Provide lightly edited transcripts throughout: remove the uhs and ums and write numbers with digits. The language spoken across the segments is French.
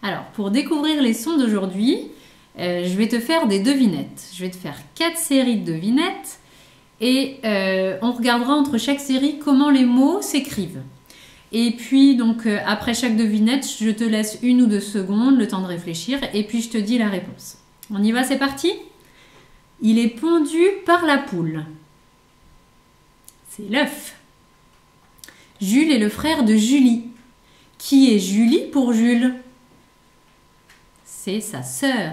Alors, pour découvrir les sons d'aujourd'hui, je vais te faire des devinettes. Je vais te faire 4 séries de devinettes et on regardera entre chaque série comment les mots s'écrivent. Et puis, donc, après chaque devinette, je te laisse 1 ou 2 secondes, le temps de réfléchir, et puis je te dis la réponse. On y va, c'est parti? Il est pondu par la poule. C'est l'œuf. Jules est le frère de Julie. Qui est Julie pour Jules? C'est sa sœur.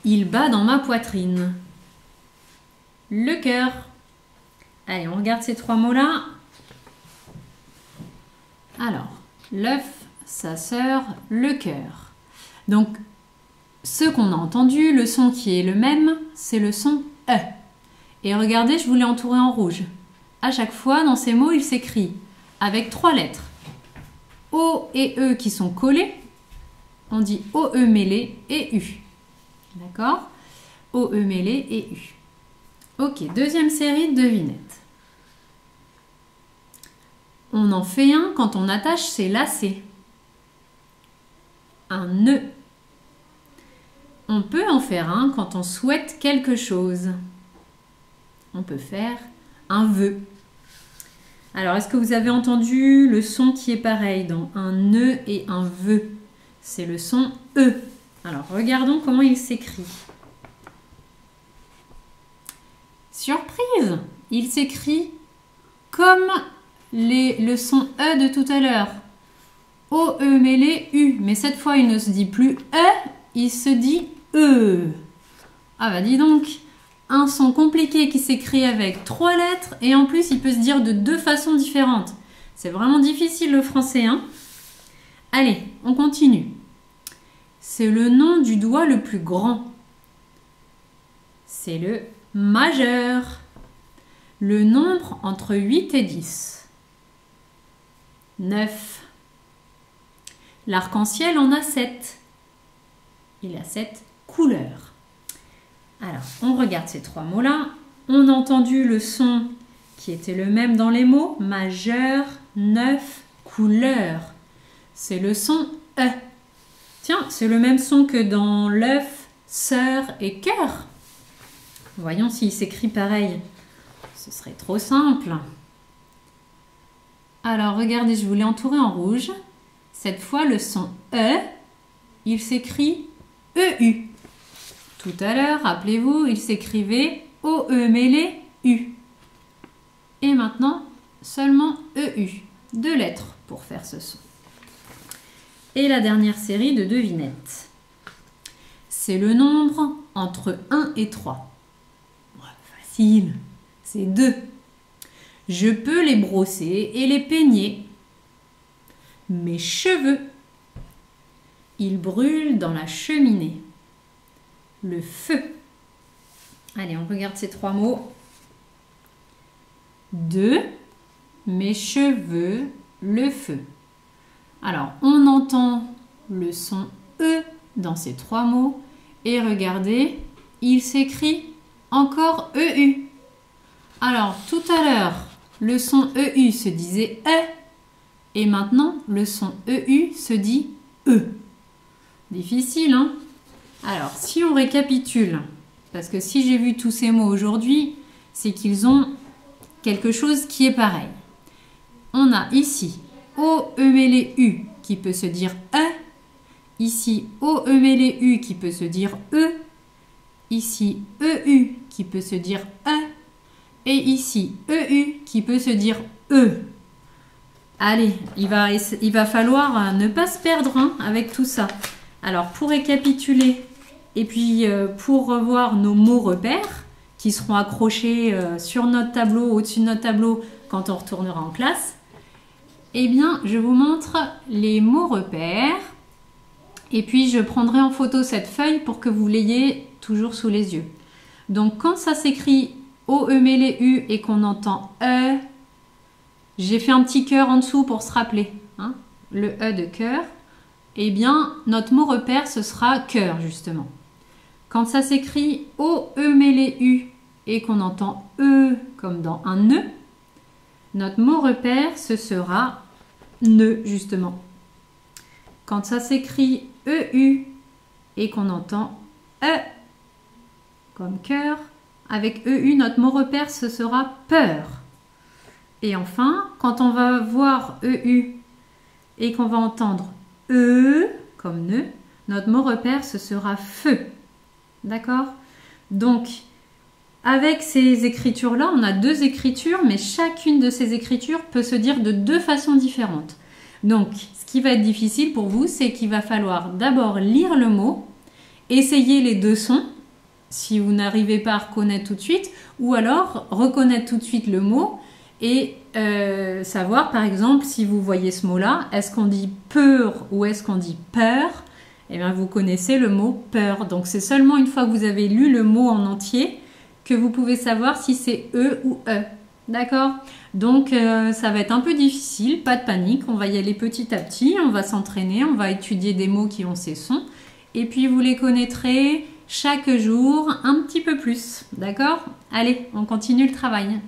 Il bat dans ma poitrine. Le cœur. Allez, on regarde ces 3 mots-là. Alors, l'œuf, sa sœur, le cœur. Donc, ce qu'on a entendu, le son qui est le même, c'est le son E. Et regardez, je vous l'ai entouré en rouge. À chaque fois, dans ces mots, il s'écrit avec 3 lettres. O et E qui sont collés. On dit OE mêlé et U. D'accord? OE mêlé et U. Ok, deuxième série de devinettes. On en fait un quand on attache ses lacets. Un nœud. On peut en faire un quand on souhaite quelque chose. On peut faire un vœu. Alors, est-ce que vous avez entendu le son qui est pareil dans un nœud et un vœu? C'est le son E. Alors, regardons comment il s'écrit. Surprise! Il s'écrit comme le son E de tout à l'heure. O-E mêlé U. Mais cette fois, il ne se dit plus E, il se dit E. Ah bah dis donc, un son compliqué qui s'écrit avec 3 lettres et en plus, il peut se dire de 2 façons différentes. C'est vraiment difficile le français, hein? Allez, on continue. C'est le nom du doigt le plus grand. C'est le majeur. Le nombre entre 8 et 10. 9. L'arc-en-ciel en a 7. Il a 7 couleurs. Alors, on regarde ces 3 mots-là. On a entendu le son qui était le même dans les mots. Majeur, 9, couleur. C'est le son E. Tiens, c'est le même son que dans l'œuf, sœur et cœur. Voyons s'il s'écrit pareil. Ce serait trop simple. Alors, regardez, je vous l'ai entouré en rouge. Cette fois, le son E, il s'écrit EU. Tout à l'heure, rappelez-vous, il s'écrivait OE mêlé U. Et maintenant, seulement EU. 2 lettres pour faire ce son. Et la dernière série de devinettes. C'est le nombre entre 1 et 3. Facile, c'est 2. Je peux les brosser et les peigner. Mes cheveux, ils brûlent dans la cheminée. Le feu. Allez, on regarde ces 3 mots. 2, mes cheveux, le feu. Alors, on entend le son E dans ces 3 mots. Et regardez, il s'écrit encore EU. Alors, tout à l'heure, le son EU se disait E. Et maintenant, le son EU se dit E. Difficile, hein? Alors, si on récapitule, parce que si j'ai vu tous ces mots aujourd'hui, c'est qu'ils ont quelque chose qui est pareil. On a ici OE mêlé U qui peut se dire E. Ici, OE mêlé U qui peut se dire E. Ici, EU qui peut se dire E. Et ici, EU qui peut se dire E. Allez, il va falloir ne pas se perdre hein, avec tout ça. Alors, pour récapituler, et puis pour revoir nos mots repères, qui seront accrochés sur notre tableau, au-dessus de notre tableau, quand on retournera en classe, eh bien, je vous montre les mots repères. Et puis, je prendrai en photo cette feuille pour que vous l'ayez toujours sous les yeux. Donc, quand ça s'écrit OE mêlé U et qu'on entend E, j'ai fait un petit cœur en dessous pour se rappeler. Hein, le E de cœur. Eh bien, notre mot repère, ce sera cœur, justement. Quand ça s'écrit OE mêlé U et qu'on entend E comme dans un nœud, notre mot repère, ce sera nœud, justement. quand ça s'écrit EU et qu'on entend E comme cœur, avec EU, notre mot repère, ce sera peur. Et enfin, quand on va voir EU et qu'on va entendre E comme nœud, notre mot repère, ce sera feu. D'accord? Donc, avec ces écritures-là, on a deux écritures, mais chacune de ces écritures peut se dire de deux façons différentes. Donc, ce qui va être difficile pour vous, c'est qu'il va falloir d'abord lire le mot, essayer les deux sons, si vous n'arrivez pas à reconnaître tout de suite, ou alors reconnaître tout de suite le mot et savoir, par exemple, si vous voyez ce mot-là, est-ce qu'on dit peur ou est-ce qu'on dit peur? Eh bien, vous connaissez le mot peur. Donc, c'est seulement une fois que vous avez lu le mot en entier que vous pouvez savoir si c'est E ou E. D'accord? Donc, ça va être un peu difficile, pas de panique. On va y aller petit à petit, on va s'entraîner, on va étudier des mots qui ont ces sons. Et puis, vous les connaîtrez chaque jour un petit peu plus. D'accord? Allez, on continue le travail.